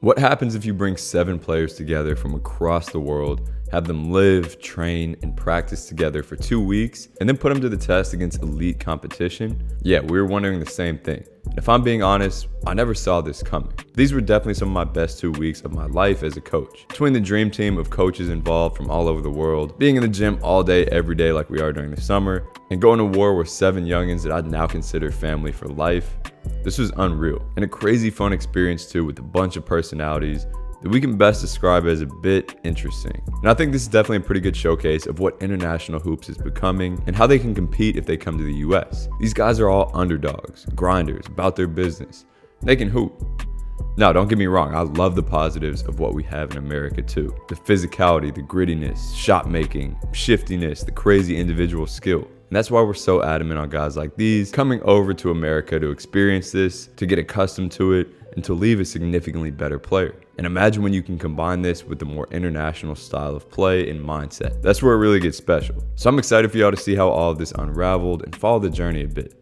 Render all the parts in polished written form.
What happens if you bring 7 players together from across the world, have them live, train, and practice together for 2 weeks, and then put them to the test against elite competition? Yeah, we were wondering the same thing. And if I'm being honest, I never saw this coming. These were definitely some of my best 2 weeks of my life as a coach. Between the dream team of coaches involved from all over the world, being in the gym all day, every day like we are during the summer, and going to war with 7 youngins that I'd now consider family for life, this was unreal. And a crazy fun experience too, with a bunch of personalities that we can best describe as a bit interesting. And I think this is definitely a pretty good showcase of what international hoops is becoming and how they can compete if they come to the US. These guys are all underdogs, grinders, about their business. They can hoop. Now, don't get me wrong, I love the positives of what we have in America too. The physicality, the grittiness, shot making, shiftiness, the crazy individual skill. And that's why we're so adamant on guys like these coming over to America to experience this, to get accustomed to it, and to leave a significantly better player. And imagine when you can combine this with the more international style of play and mindset. That's where it really gets special. So I'm excited for y'all to see how all of this unraveled and follow the journey a bit.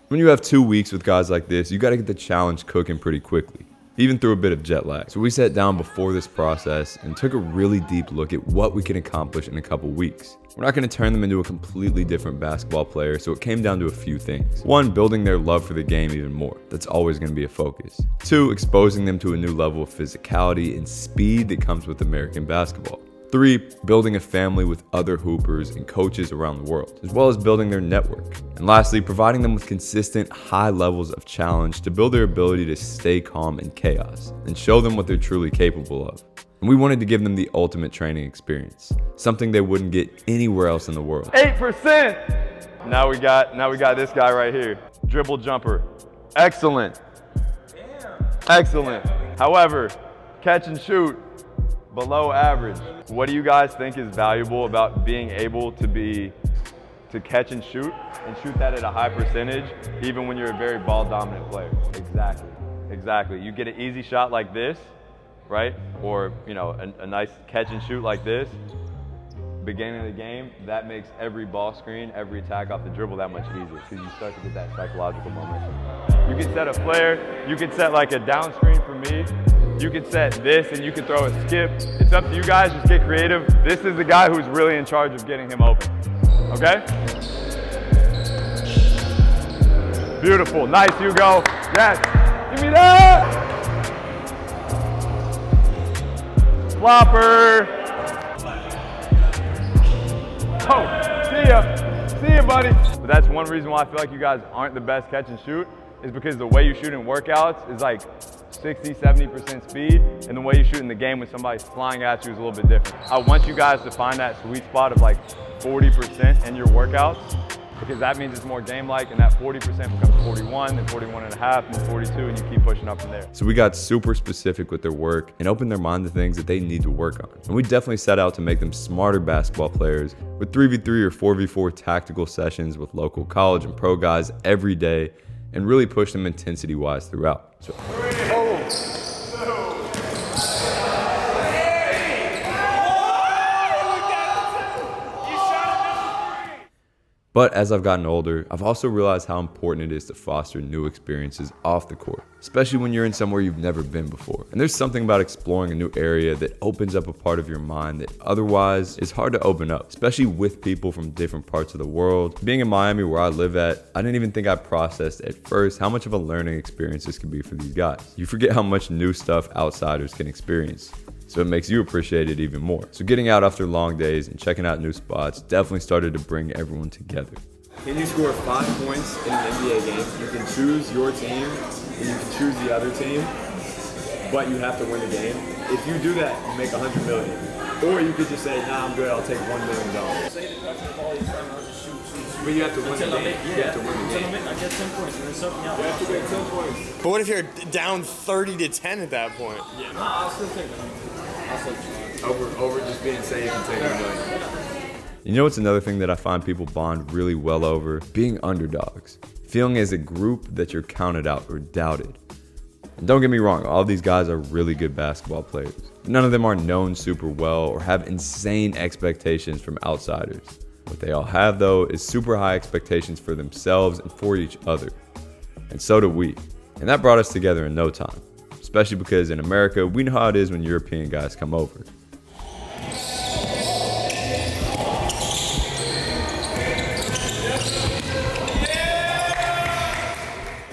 When you have 2 weeks with guys like this, you gotta get the challenge cooking pretty quickly, even through a bit of jet lag. So we sat down before this process and took a really deep look at what we can accomplish in a couple weeks. We're not going to turn them into a completely different basketball player, so it came down to a few things. 1, building their love for the game even more. That's always going to be a focus. 2, exposing them to a new level of physicality and speed that comes with American basketball. 3, building a family with other hoopers and coaches around the world, as well as building their network. And lastly, providing them with consistent high levels of challenge to build their ability to stay calm in chaos and show them what they're truly capable of. And we wanted to give them the ultimate training experience, something they wouldn't get anywhere else in the world. 8%! Now we got this guy right here. Dribble jumper. Excellent. Excellent. However, catch and shoot, below average. What do you guys think is valuable about being able to catch and shoot that at a high percentage, even when you're a very ball dominant player? Exactly. You get an easy shot like this, right? Or, you know, a nice catch and shoot like this, beginning of the game, that makes every ball screen, every attack off the dribble that much easier because you start to get that psychological momentum. You can set a flare, you can set like a down screen for me, you can set this and you can throw a skip. It's up to you guys, just get creative. This is the guy who's really in charge of getting him open, okay? Beautiful, nice, Hugo. Yes, give me that! Flopper. Oh, see ya, buddy. But that's one reason why I feel like you guys aren't the best catch and shoot is because the way you shoot in workouts is like 60, 70% speed, and the way you shoot in the game when somebody's flying at you is a little bit different. I want you guys to find that sweet spot of like 40% in your workouts, because that means it's more game-like, and that 40% becomes 41, then 41 and a half, and 42, and you keep pushing up from there. So we got super specific with their work and opened their mind to things that they need to work on. And we definitely set out to make them smarter basketball players with 3v3 or 4v4 tactical sessions with local college and pro guys every day, and really push them intensity-wise throughout. So, but as I've gotten older, I've also realized how important it is to foster new experiences off the court, especially when you're in somewhere you've never been before. And there's something about exploring a new area that opens up a part of your mind that otherwise is hard to open up, especially with people from different parts of the world. Being in Miami, where I live at, I didn't even think I processed at first how much of a learning experience this can be for these guys. You forget how much new stuff outsiders can experience, so it makes you appreciate it even more. So getting out after long days and checking out new spots definitely started to bring everyone together. Can you score 5 points in an NBA game? You can choose your team and you can choose the other team, but you have to win the game. If you do that, you make $100 million. Or you could just say, nah, I'm good, I'll take $1 million. Say the touch the ball, you start to shoot. But you have to win the game. You have to win the game. I get 10 points and then something else. You have to win 10 points. But what if you're down 30-10 at that point? Yeah, no, I'll still take them. Over just being safe and taking $1 million. You know what's another thing that I find people bond really well over? Being underdogs. Feeling as a group that you're counted out or doubted. And don't get me wrong, all these guys are really good basketball players. None of them are known super well or have insane expectations from outsiders. What they all have, though, is super high expectations for themselves and for each other. And so do we. And that brought us together in no time, especially because in America, we know how it is when European guys come over.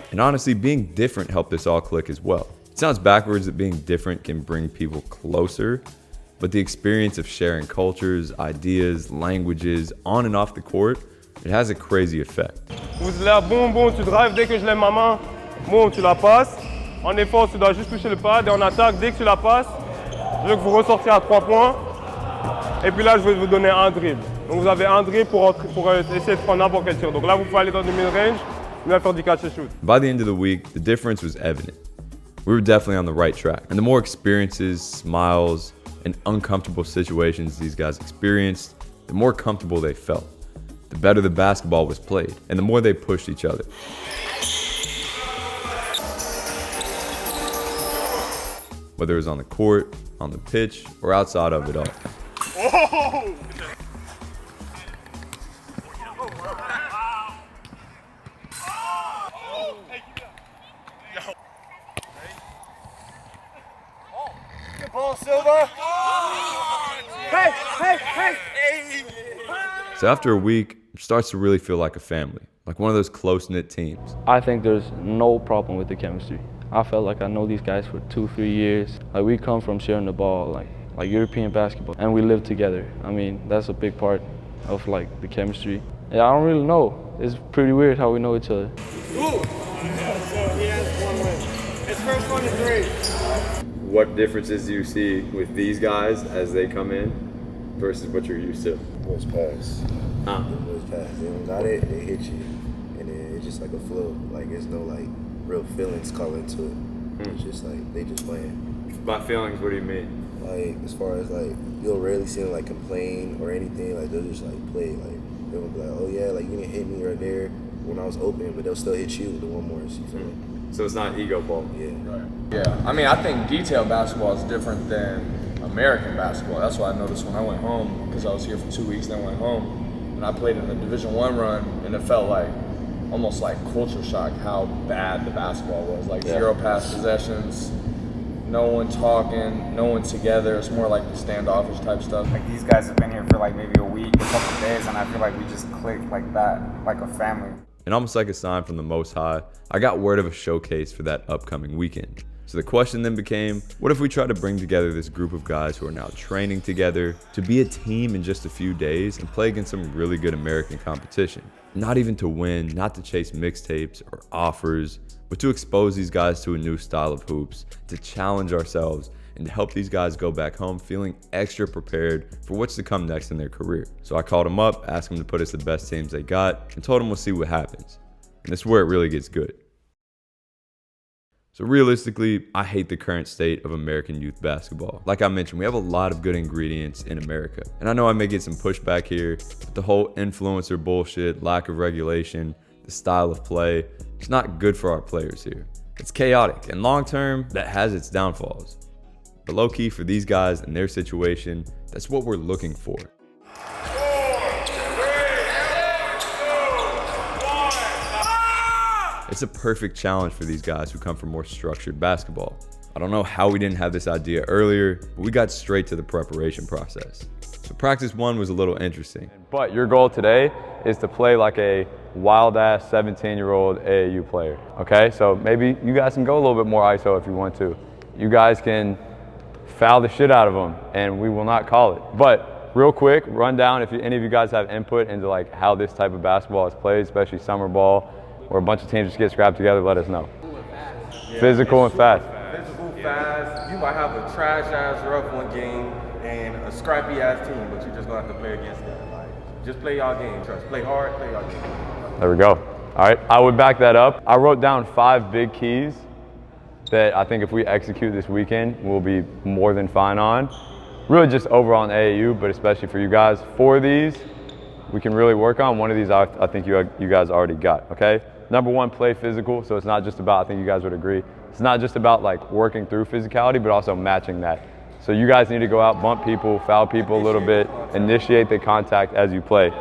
And honestly, being different helped us all click as well. It sounds backwards that being different can bring people closer, but the experience of sharing cultures, ideas, languages, on and off the court, it has a crazy effect. Pousse là, boum, boum, tu drives, dès que je lève ma main, boum, tu la passes. En défense, tu dois juste toucher le pad. Et en attaque, dès que tu la passes, je veux que vous ressortiez à 3 points. Et puis là, je vais vous donner un dribble. Donc vous avez un dribble pour essayer de prendre n'importe quel tir. Donc là, vous pouvez aller dans du mid-range, vous allez faire du catch and shoot. By the end of the week, the difference was evident. We were definitely on the right track. And the more experiences, smiles, and uncomfortable situations these guys experienced, the more comfortable they felt. The better the basketball was played, and the more they pushed each other. Whether it was on the court, on the pitch, or outside of it all. Oh! Good ball, Silva! Hey, hey, hey! So after a week, it starts to really feel like a family, like one of those close-knit teams. I think there's no problem with the chemistry. I felt like I know these guys for 2-3 years. Like we come from sharing the ball, like European basketball, and we live together. I mean, that's a big part of like the chemistry. Yeah, I don't really know. It's pretty weird how we know each other. Ooh. So he has 1 win. His first one is 3. What differences do you see with these guys as they come in versus what you're used to? Boys pass. Huh? The boys pass. They don't got it, they hit you. And then it's just like a flow. Like there's no like real feelings call into it. It's just like they just playing. By feelings, what do you mean? Like as far as like you'll rarely see them like complain or anything. Like they'll just like play. Like they'll be like, oh yeah, like you didn't hit me right there when I was open, but they'll still hit you with the one more. You feel me? So it's not ego ball. Yeah. Yeah, I mean, I think detail basketball is different than American basketball. That's what I noticed when I went home, because I was here for 2 weeks, then went home, and I played in a Division I run, and it felt like almost like culture shock how bad the basketball was. Like 0 pass possessions, no one talking, no one together. It's more like the standoffish type stuff. Like these guys have been here for like maybe a week, a couple of days, and I feel like we just clicked like that, like a family. And almost like a sign from the Most High, I got word of a showcase for that upcoming weekend. So the question then became, what if we try to bring together this group of guys who are now training together to be a team in just a few days and play against some really good American competition? Not even to win, not to chase mixtapes or offers, but to expose these guys to a new style of hoops, to challenge ourselves, and to help these guys go back home feeling extra prepared for what's to come next in their career. So I called them up, asked them to put us the best teams they got, and told them we'll see what happens. And this is where it really gets good. So realistically, I hate the current state of American youth basketball. Like I mentioned, we have a lot of good ingredients in America. And I know I may get some pushback here, but the whole influencer bullshit, lack of regulation, the style of play, it's not good for our players here. It's chaotic, and long term, that has its downfalls. But low key for these guys and their situation, that's what we're looking for. It's a perfect challenge for these guys who come from more structured basketball. I don't know how we didn't have this idea earlier, but we got straight to the preparation process. So practice 1 was a little interesting. But your goal today is to play like a wild-ass 17-year-old AAU player, okay? So maybe you guys can go a little bit more ISO if you want to. You guys can foul the shit out of them, and we will not call it. But real quick, run down if any of you guys have input into like how this type of basketball is played, especially summer ball, where a bunch of teams just get scrapped together, let us know. Yeah, physical and fast. Physical, fast. You might have a trash-ass rough one game and a scrappy-ass team, but you're just going to have to play against that. Like, just play y'all game, trust. Play hard, play y'all game. There we go. All right, I would back that up. I wrote down 5 big keys that I think if we execute this weekend, we'll be more than fine on. Really just overall in AAU, but especially for you guys. 4 of these we can really work on. 1 of these I think you guys already got, okay? Number 1, play physical. So it's not just about, I think you guys would agree, it's not just about like working through physicality, but also matching that. So you guys need to go out, bump people, foul people a little bit, initiate the contact as you play.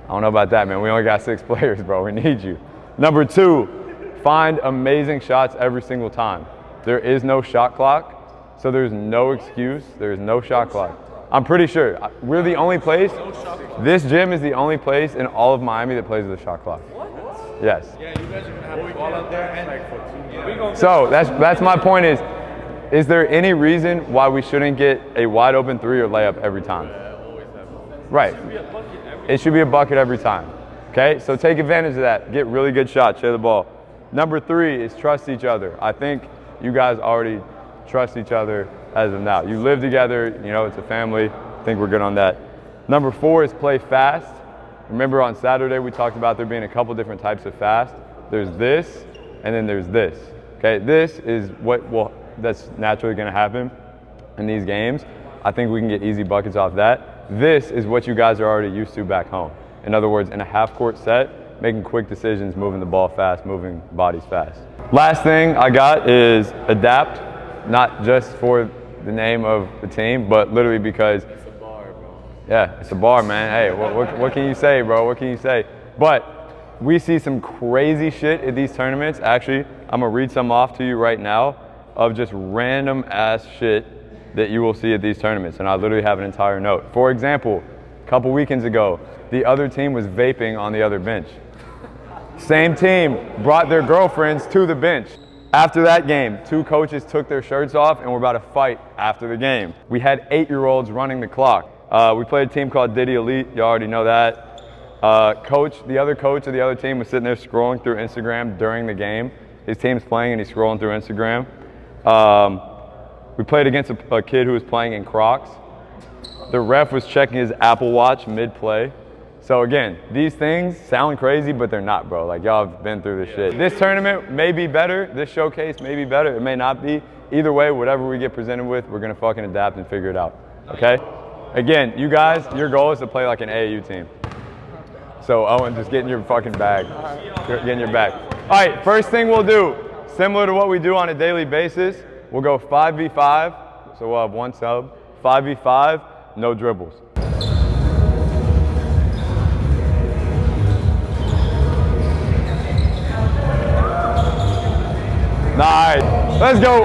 I don't know about that, man. We only got 6 players, bro. We need you. Number 2, find amazing shots every single time. There is no shot clock, so there's no excuse. There's no shot clock. I'm pretty sure. We're the only place, this gym is the only place in all of Miami that plays with a shot clock. What? Yes. Yeah, you guys are going to have a ball out there and so that's my point is there any reason why we shouldn't get a wide open 3 or layup every time? Right. It should be a bucket every time. Okay, so take advantage of that. Get really good shots, share the ball. Number 3 is trust each other. I think you guys already trust each other as of now. You live together, you know, it's a family. I think we're good on that. Number 4 is play fast. Remember on Saturday we talked about there being a couple different types of fast. There's this, and then there's this. Okay, this is that's naturally gonna happen in these games. I think we can get easy buckets off that. This is what you guys are already used to back home. In other words, in a half-court set, making quick decisions, moving the ball fast, moving bodies fast. Last thing I got is adapt, not just for the name of the team, but literally because it's a bar, bro. Yeah, it's a bar, man. Hey, what can you say, bro? What can you say? But we see some crazy shit at these tournaments. Actually, I'm gonna read some off to you right now of just random ass shit that you will see at these tournaments, and I literally have an entire note. For example, a couple weekends ago, the other team was vaping on the other bench. Same team brought their girlfriends to the bench. After that game, 2 coaches took their shirts off and were about to fight after the game. We had 8-year-olds running the clock. We played a team called Diddy Elite, you already know that. The other coach of the other team was sitting there scrolling through Instagram during the game. His team's playing and he's scrolling through Instagram. We played against a kid who was playing in Crocs. The ref was checking his Apple Watch mid-play. So again, these things sound crazy, but they're not, bro. Like, y'all have been through this shit. This tournament may be better. This showcase may be better. It may not be. Either way, whatever we get presented with, we're gonna fucking adapt and figure it out, okay? Again, you guys, your goal is to play like an AAU team. So Owen, just get in your fucking bag. Get in your bag. All right, first thing we'll do, similar to what we do on a daily basis, we'll go 5v5, so we'll have 1 sub. 5v5, no dribbles. Nice, let's go.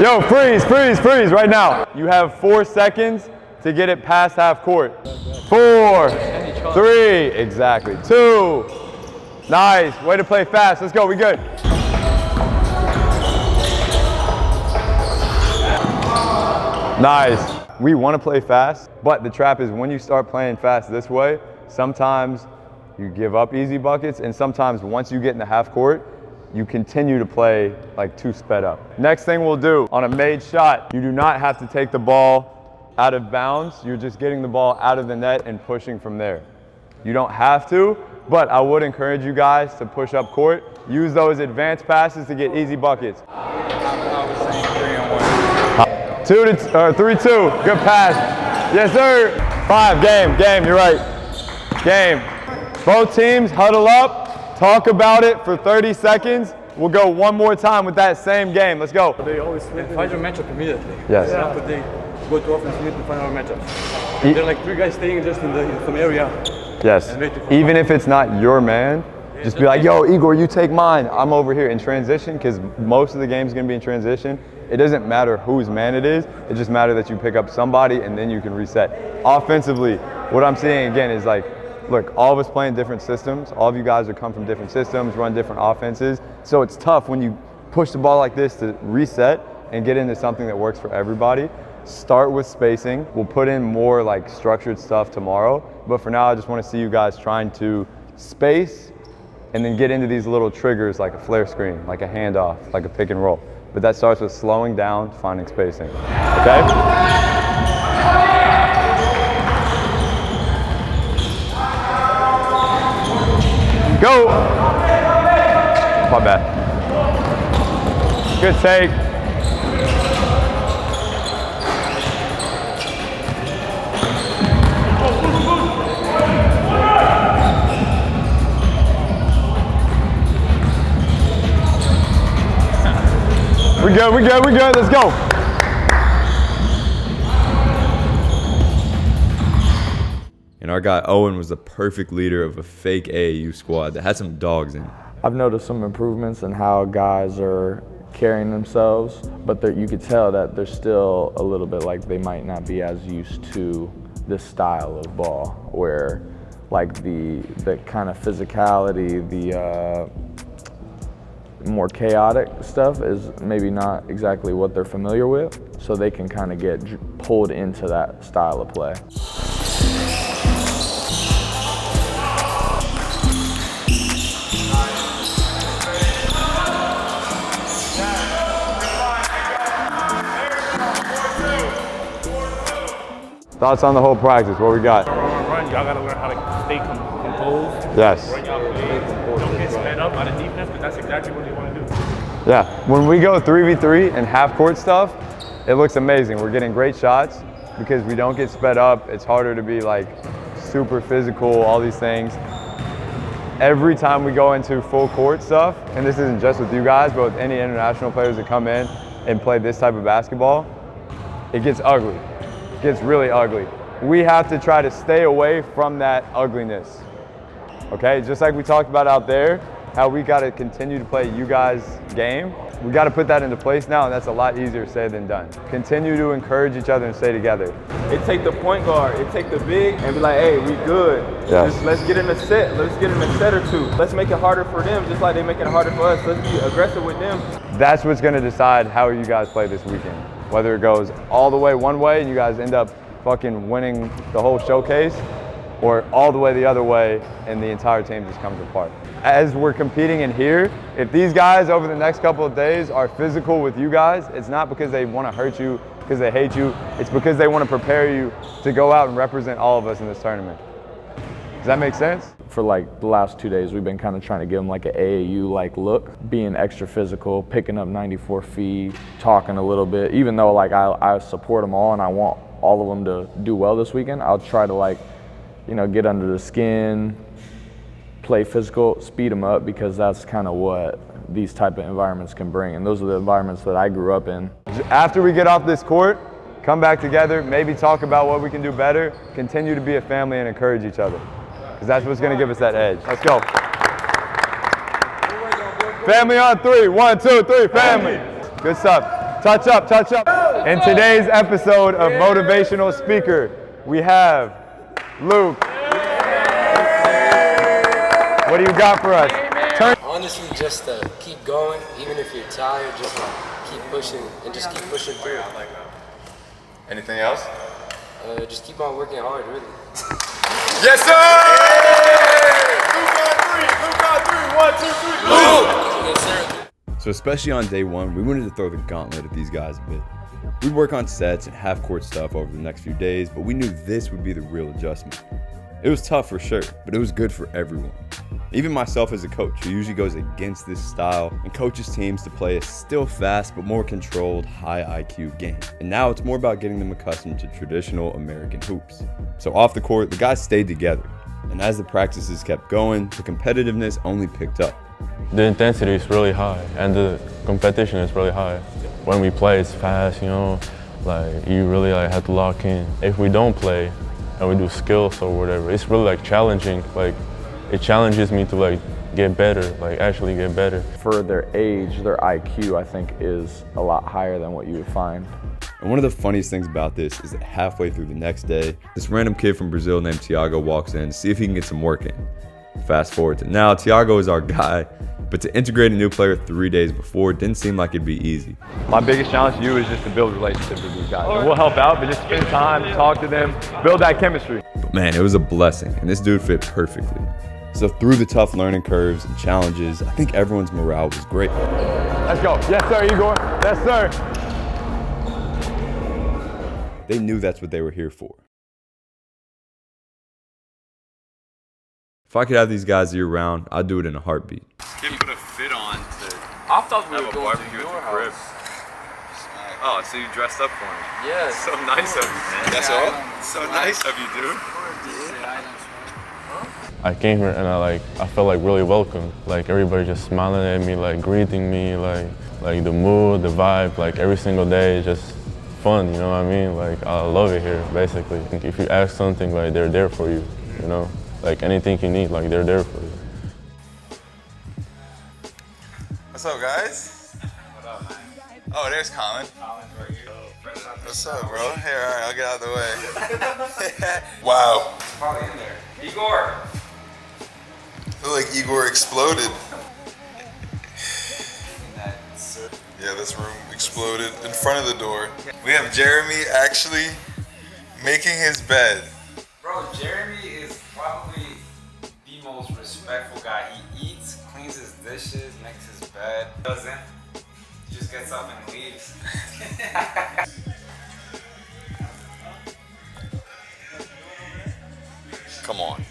Yo, freeze right now. You have 4 seconds to get it past half court. 4, 3, exactly. 2, nice, way to play fast. Let's go, we good. Nice. We want to play fast, but the trap is when you start playing fast this way, sometimes you give up easy buckets, and sometimes once you get in the half court, you continue to play like too sped up. Next thing we'll do, on a made shot, you do not have to take the ball out of bounds. You're just getting the ball out of the net and pushing from there. You don't have to, but I would encourage you guys to push up court. Use those advanced passes to get easy buckets. 3-2, good pass. Yes, sir. 5, game, you're right. Game. Both teams huddle up, talk about it for 30 seconds. We'll go one more time with that same game. Let's go. They always find your matchup immediately. Yes. After they go to offense, you need to find our matchups. There are like 3 guys staying just in some area. Yes. Even if it's not your man, just be like, yo, Igor, you take mine. I'm over here in transition, because most of the game's going to be in transition. It doesn't matter whose man it is. It just matters that you pick up somebody and then you can reset. Offensively, what I'm seeing again is like, look, all of us playing different systems. All of you guys are come from different systems, run different offenses. So it's tough when you push the ball like this to reset and get into something that works for everybody. Start with spacing. We'll put in more like structured stuff tomorrow. But for now, I just want to see you guys trying to space and then get into these little triggers like a flare screen, like a handoff, like a pick and roll. But that starts with slowing down, finding spacing, okay? Go! My bad. Good take. We good, let's go. And our guy Owen was the perfect leader of a fake AAU squad that had some dogs in it. I've noticed some improvements in how guys are carrying themselves, but you could tell that they're still a little bit like they might not be as used to this style of ball, where like the kind of physicality, the more chaotic stuff is maybe not exactly what they're familiar with, so they can kind of get pulled into that style of play. Thoughts on the whole practice, what we got? Run, y'all gotta learn how to stay composed. Yes. Run y'all plays. Don't get sped up by the defense, because that's exactly what they want to do. Yeah, when we go 3v3 and half court stuff, it looks amazing. We're getting great shots because we don't get sped up. It's harder to be like super physical, all these things. Every time we go into full court stuff, and this isn't just with you guys, but with any international players that come in and play this type of basketball, it gets ugly. It gets really ugly. We have to try to stay away from that ugliness. Okay, just like we talked about out there, how we got to continue to play you guys' game. We got to put that into place now, and that's a lot easier said than done. Continue to encourage each other and stay together. It take the point guard, it take the big, and be like, hey, we good. Yes. Just let's get in a set. Let's get in a set or two. Let's make it harder for them, just like they making it harder for us. Let's be aggressive with them. That's what's going to decide how you guys play this weekend. Whether it goes all the way one way and you guys end up fucking winning the whole showcase, or all the way the other way and the entire team just comes apart. As we're competing in here, if these guys over the next couple of days are physical with you guys, it's not because they want to hurt you, because they hate you, it's because they want to prepare you to go out and represent all of us in this tournament. Does that make sense? For like the last 2 days, we've been kind of trying to give them like an AAU-like look, being extra physical, picking up 94 feet, talking a little bit. Even though like I support them all and I want all of them to do well this weekend, I'll try to like, you know, get under the skin, play physical, speed them up, because that's kind of what these type of environments can bring. And those are the environments that I grew up in. After we get off this court, come back together, maybe talk about what we can do better, continue to be a family and encourage each other. Because that's what's going to give us that edge. Let's go. Family on three. 1, 2, 3, family. Good stuff. Touch up, touch up. In today's episode of Motivational Speaker, we have Luke. What do you got for us? Honestly, just keep going, even if you're tired, just keep pushing and just keep pushing through. Anything else? Just keep on working hard, really. Yes, sir! Luke on 3, 1, 2, 3, Luke! Yes, sir. So especially on day one, we wanted to throw the gauntlet at these guys a bit. We'd work on sets and half-court stuff over the next few days, but we knew this would be the real adjustment. It was tough for sure, but it was good for everyone. Even myself as a coach, who usually goes against this style and coaches teams to play a still fast but more controlled, high IQ game. And now it's more about getting them accustomed to traditional American hoops. So off the court, the guys stayed together. And as the practices kept going, the competitiveness only picked up. The intensity is really high and the competition is really high. When we play, it's fast, you know, like you really like have to lock in. If we don't play and we do skills or whatever, it's really like challenging. Like it challenges me to like get better, like actually get better. For their age, their IQ, I think, is a lot higher than what you would find. And one of the funniest things about this is that halfway through the next day, this random kid from Brazil named Thiago walks in to see if he can get some work in. Fast forward to now, Thiago is our guy, but to integrate a new player 3 days before didn't seem like it'd be easy. My biggest challenge to you is just to build relationships with these guys. And we'll help out, but just spend time, talk to them, build that chemistry. But man, it was a blessing, and this dude fit perfectly. So through the tough learning curves and challenges, I think everyone's morale was great. Let's go. Yes, sir, Igor. Yes, sir. They knew that's what they were here for. If I could have these guys year round, I'd do it in a heartbeat. Can't put a fit on to I thought we have were a going barbecue to at your the crib. house. Oh, so you dressed up for me. Yes. So nice of you, man. That's all? So nice of you, dude. I came here and I felt like really welcome. Like everybody just smiling at me, like greeting me, like the mood, the vibe, like every single day is just fun, you know what I mean? Like I love it here, basically. If you ask something, like they're there for you, you know? Like anything you need, like they're there for you. What's up, guys? What up, man? Oh, there's Colin. Colin's right here. What's up, bro? Here, all right, I'll get out of the way. Wow. He's probably in there. Igor! I feel like Igor exploded. Yeah, this room exploded in front of the door. We have Jeremy actually making his bed. Bro, Jeremy is probably the most respectful guy. He eats, cleans his dishes, makes his bed. Doesn't. He just gets up and leaves. Come on.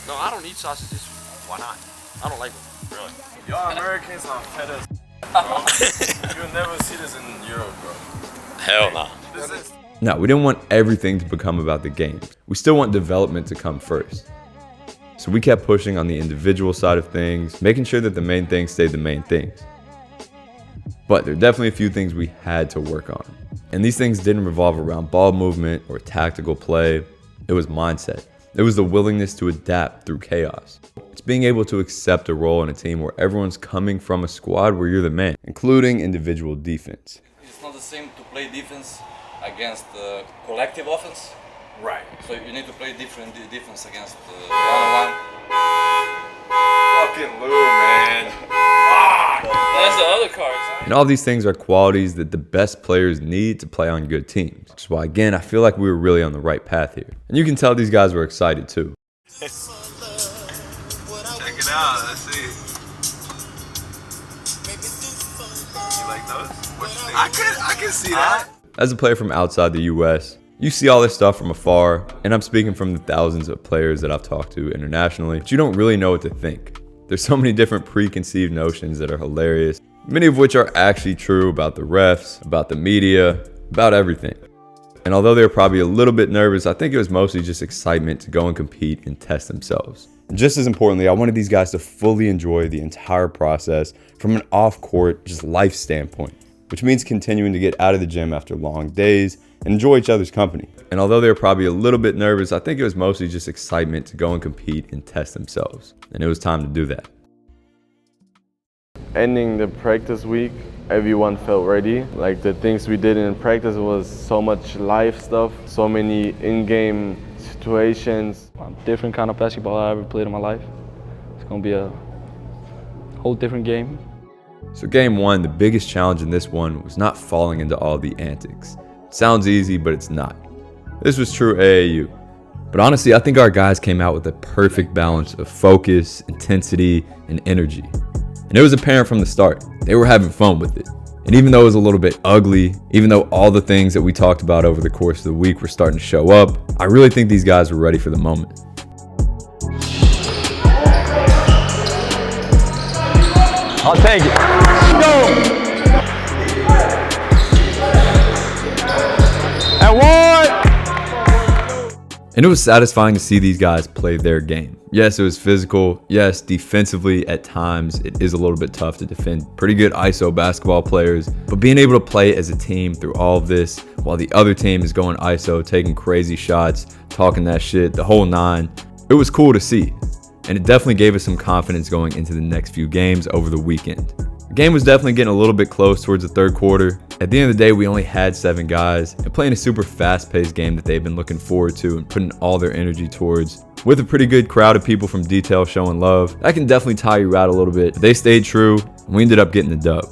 No, I don't eat sausages. Why not? I don't like them, really. Y'all Americans are fed as bro. You'll never see this in Europe, bro. Hell no. No, we didn't want everything to become about the game. We still want development to come first. So we kept pushing on the individual side of things, making sure that the main things stayed the main things. But there are definitely a few things we had to work on. And these things didn't revolve around ball movement or tactical play. It was mindset. It was the willingness to adapt through chaos. It's being able to accept a role in a team where everyone's coming from a squad where you're the man, including individual defense. It's not the same to play defense against the collective offense. Right. So you need to play different defense against the one-on-one. Fucking Lou, man. That's the other cards. And all these things are qualities that the best players need to play on good teams. Which is why, again, I feel like we were really on the right path here. And you can tell these guys were excited too. Check it out, let's see. You like those? What you think? I can see that. As a player from outside the US, you see all this stuff from afar, and I'm speaking from the thousands of players that I've talked to internationally, but you don't really know what to think. There's so many different preconceived notions that are hilarious, many of which are actually true about the refs, about the media, about everything. And although they were probably a little bit nervous, I think it was mostly just excitement to go and compete and test themselves. And just as importantly, I wanted these guys to fully enjoy the entire process from an off-court, just life standpoint, which means continuing to get out of the gym after long days and enjoy each other's company. And although they were probably a little bit nervous, I think it was mostly just excitement to go and compete and test themselves. And it was time to do that. Ending the practice week, everyone felt ready. Like the things we did in practice was so much live stuff, so many in-game situations. Different kind of basketball I ever played in my life. It's gonna be a whole different game. So game one, the biggest challenge in this one was not falling into all the antics. It sounds easy, but it's not. This was true AAU. But honestly, I think our guys came out with a perfect balance of focus, intensity, and energy. And it was apparent from the start, they were having fun with it. And even though it was a little bit ugly, even though all the things that we talked about over the course of the week were starting to show up, I really think these guys were ready for the moment. I'll take it. Go! And one! And it was satisfying to see these guys play their game. Yes, it was physical. Yes, defensively at times it is a little bit tough to defend pretty good ISO basketball players. But being able to play as a team through all of this while the other team is going ISO, taking crazy shots, talking that shit, the whole nine, it was cool to see. And it definitely gave us some confidence going into the next few games over the weekend. The game was definitely getting a little bit close towards the third quarter. At the end of the day, we only had 7 guys, and playing a super fast-paced game that they've been looking forward to and putting all their energy towards, with a pretty good crowd of people from Detail showing love, that can definitely tire you out a little bit. But they stayed true, and we ended up getting the dub.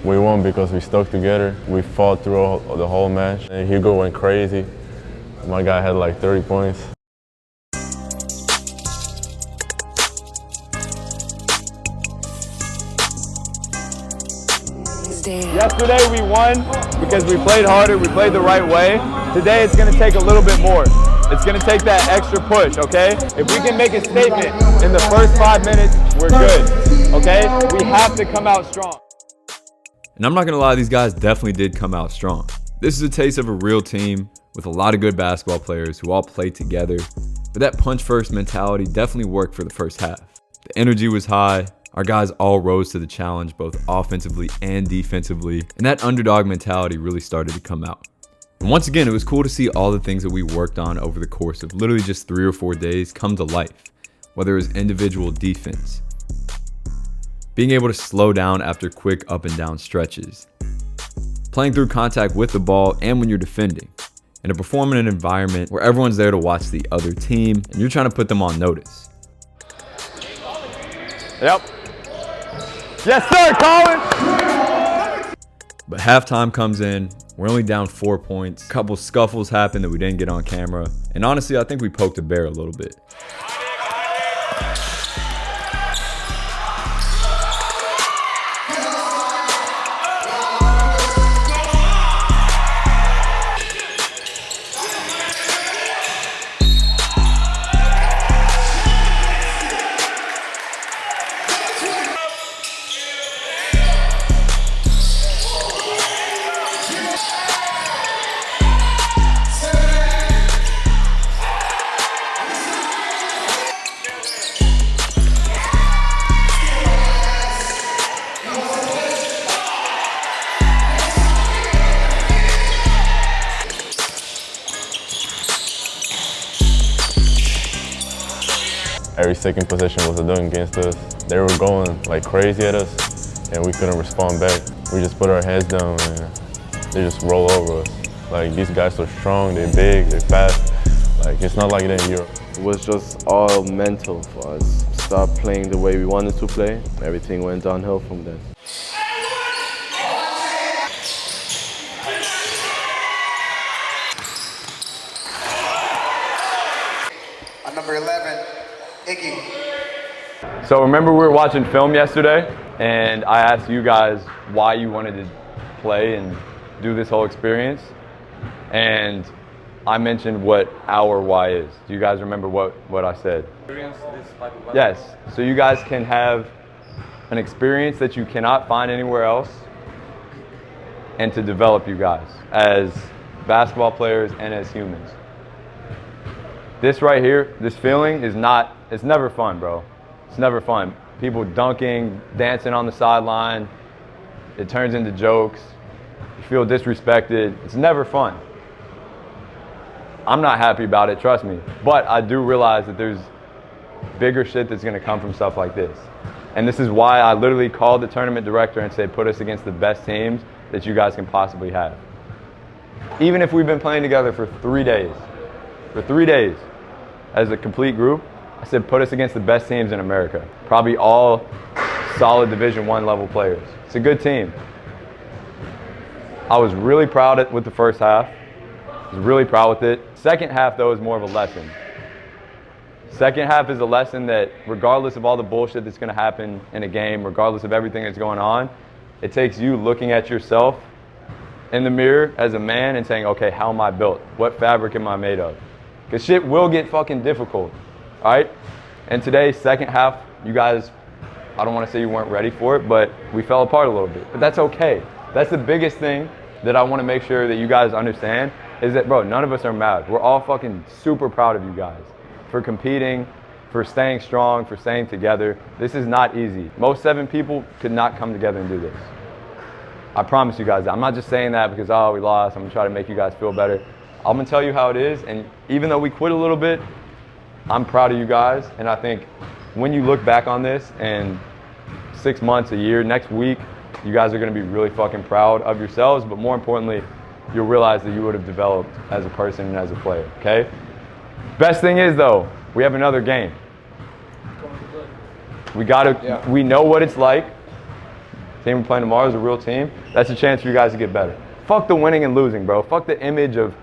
We won because we stuck together. We fought through the whole match. And Hugo went crazy. My guy had like 30 points. Yesterday we won because we played harder, we played the right way. Today it's going to take a little bit more. It's going to take that extra push, okay? If we can make a statement in the first 5 minutes, we're good, okay? We have to come out strong. And I'm not going to lie, these guys definitely did come out strong. This is a taste of a real team with a lot of good basketball players who all play together. But that punch-first mentality definitely worked for the first half. The energy was high. Our guys all rose to the challenge both offensively and defensively, and that underdog mentality really started to come out. And once again, it was cool to see all the things that we worked on over the course of literally just 3 or 4 days come to life, whether it was individual defense, being able to slow down after quick up and down stretches, playing through contact with the ball and when you're defending, and to perform in an environment where everyone's there to watch the other team and you're trying to put them on notice. Yep. Yes, sir, Colin! But halftime comes in, we're only down 4 points, a couple scuffles happened that we didn't get on camera, and honestly, I think we poked a bear a little bit. Every second possession was a dunk against us. They were going like crazy at us and we couldn't respond back. We just put our heads down and they just roll over us. Like, these guys are strong, they're big, they're fast. Like, it's not like that in Europe. It was just all mental for us. Stopped playing the way we wanted to play. Everything went downhill from there. Number 11, Iggy. So remember we were watching film yesterday and I asked you guys why you wanted to play and do this whole experience, and I mentioned what our why is. Do you guys remember what I said? Experience this type of Yes, so you guys can have an experience that you cannot find anywhere else and to develop you guys as basketball players and as humans. This right here, this feeling is not, it's never fun, bro. It's never fun. People dunking, dancing on the sideline, it turns into jokes. You feel disrespected. It's never fun. I'm not happy about it, trust me. But I do realize that there's bigger shit that's gonna come from stuff like this. And this is why I literally called the tournament director and said, put us against the best teams that you guys can possibly have. Even if we've been playing together for 3 days, as a complete group, I said put us against the best teams in America. Probably all solid Division I level players. It's a good team. I was really proud with the first half. I was really proud with it. Second half though is more of a lesson. Second half is a lesson that regardless of all the bullshit that's gonna happen in a game, regardless of everything that's going on, it takes you looking at yourself in the mirror as a man and saying, okay, how am I built? What fabric am I made of? Because shit will get fucking difficult, all right? And today's second half, you guys, I don't want to say you weren't ready for it, but we fell apart a little bit. But that's okay. That's the biggest thing that I want to make sure that you guys understand is that, bro, none of us are mad. We're all fucking super proud of you guys for competing, for staying strong, for staying together. This is not easy. Most 7 people could not come together and do this. I promise you guys that. I'm not just saying that because, oh, we lost. I'm going to try to make you guys feel better. I'm gonna tell you how it is, and even though we quit a little bit, I'm proud of you guys, and I think when you look back on this in 6 months, a year, next week, you guys are gonna be really fucking proud of yourselves, but more importantly, you'll realize that you would have developed as a person and as a player, okay? Best thing is though, we have another game. We know what it's like. team we're playing tomorrow is a real team. That's a chance for you guys to get better. Fuck the winning and losing, bro. Fuck the image of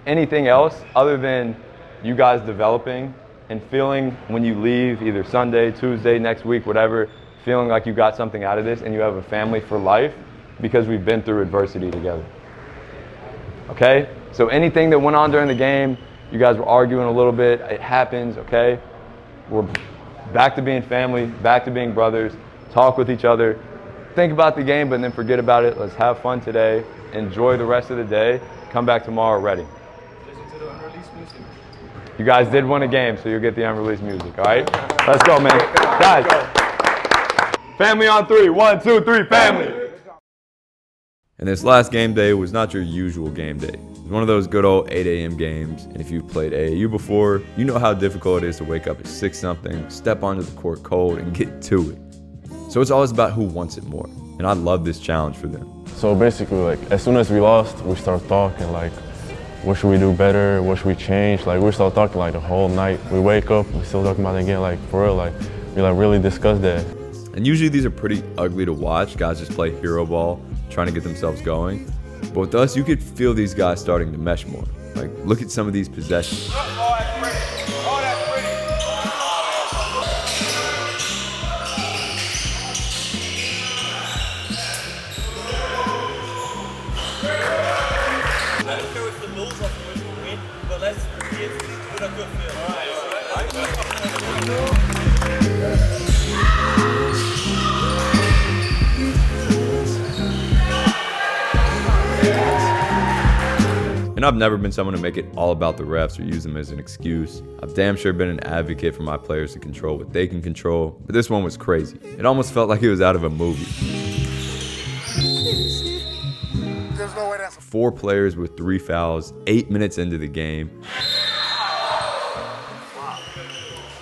anything else other than you guys developing and feeling when you leave either Sunday, Tuesday, next week, whatever, feeling like you got something out of this and you have a family for life because we've been through adversity together. Okay? So anything that went on during the game, you guys were arguing a little bit, it happens, okay? We're back to being family, back to being brothers, talk with each other, think about the game, but then forget about it. Let's have fun today, enjoy the rest of the day, come back tomorrow ready. You guys did win a game, so you'll get the unreleased music, all right? Let's go, man. Guys, family on 3. 1, 2, 3, family. And this last game day was not your usual game day. It was one of those good old 8 a.m. games, and if you've played AAU before, you know how difficult it is to wake up at 6-something, step onto the court cold, and get to it. So it's always about who wants it more, and I love this challenge for them. So basically, like, as soon as we lost, we start talking, like, what should we do better, what should we change? Like, we start talking, like, the whole night. We wake up, we still talking about it again, like, for real, like, we, like, really discuss that. And usually these are pretty ugly to watch. Guys just play hero ball, trying to get themselves going. But with us, you could feel these guys starting to mesh more. Like, look at some of these possessions. And I've never been someone to make it all about the refs or use them as an excuse. I've damn sure been an advocate for my players to control what they can control, but this one was crazy. It almost felt like it was out of a movie. 4 players with 3 fouls, 8 minutes into the game.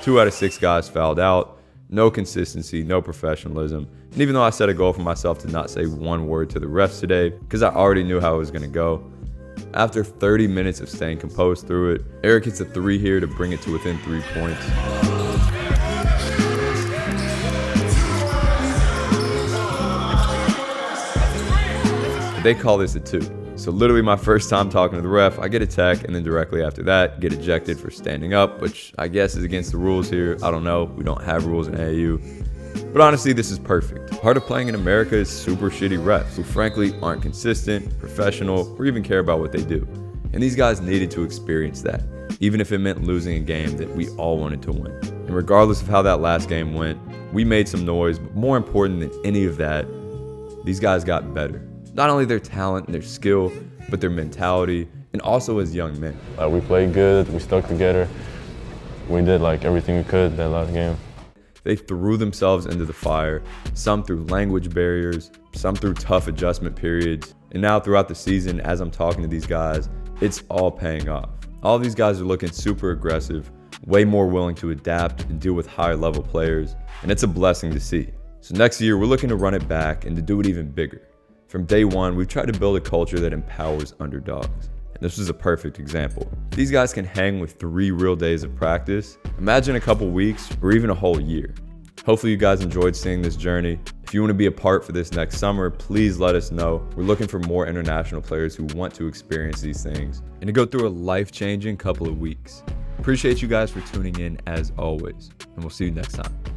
2 out of 6 guys fouled out. No consistency, no professionalism. And even though I set a goal for myself to not say one word to the refs today, because I already knew how it was going to go, after 30 minutes of staying composed through it, Eric hits a 3 here to bring it to within 3 points. They call this a 2. So literally my first time talking to the ref, I get a tech, and then directly after that, get ejected for standing up, which I guess is against the rules here. I don't know. We don't have rules in AAU. But honestly, this is perfect. Part of playing in America is super shitty refs who frankly aren't consistent, professional, or even care about what they do. And these guys needed to experience that, even if it meant losing a game that we all wanted to win. And regardless of how that last game went, we made some noise, but more important than any of that, these guys got better. Not only their talent and their skill, but their mentality, and also as young men. We played good, we stuck together. We did like everything we could that last game. They threw themselves into the fire, some through language barriers, some through tough adjustment periods. And now throughout the season, as I'm talking to these guys, it's all paying off. All these guys are looking super aggressive, way more willing to adapt and deal with higher level players. And it's a blessing to see. So next year, we're looking to run it back and to do it even bigger. From day one, we've tried to build a culture that empowers underdogs. And this was a perfect example. These guys can hang with 3 real days of practice. Imagine a couple weeks or even a whole year. Hopefully you guys enjoyed seeing this journey. If you want to be a part for this next summer, please let us know. We're looking for more international players who want to experience these things and to go through a life-changing couple of weeks. Appreciate you guys for tuning in as always, and we'll see you next time.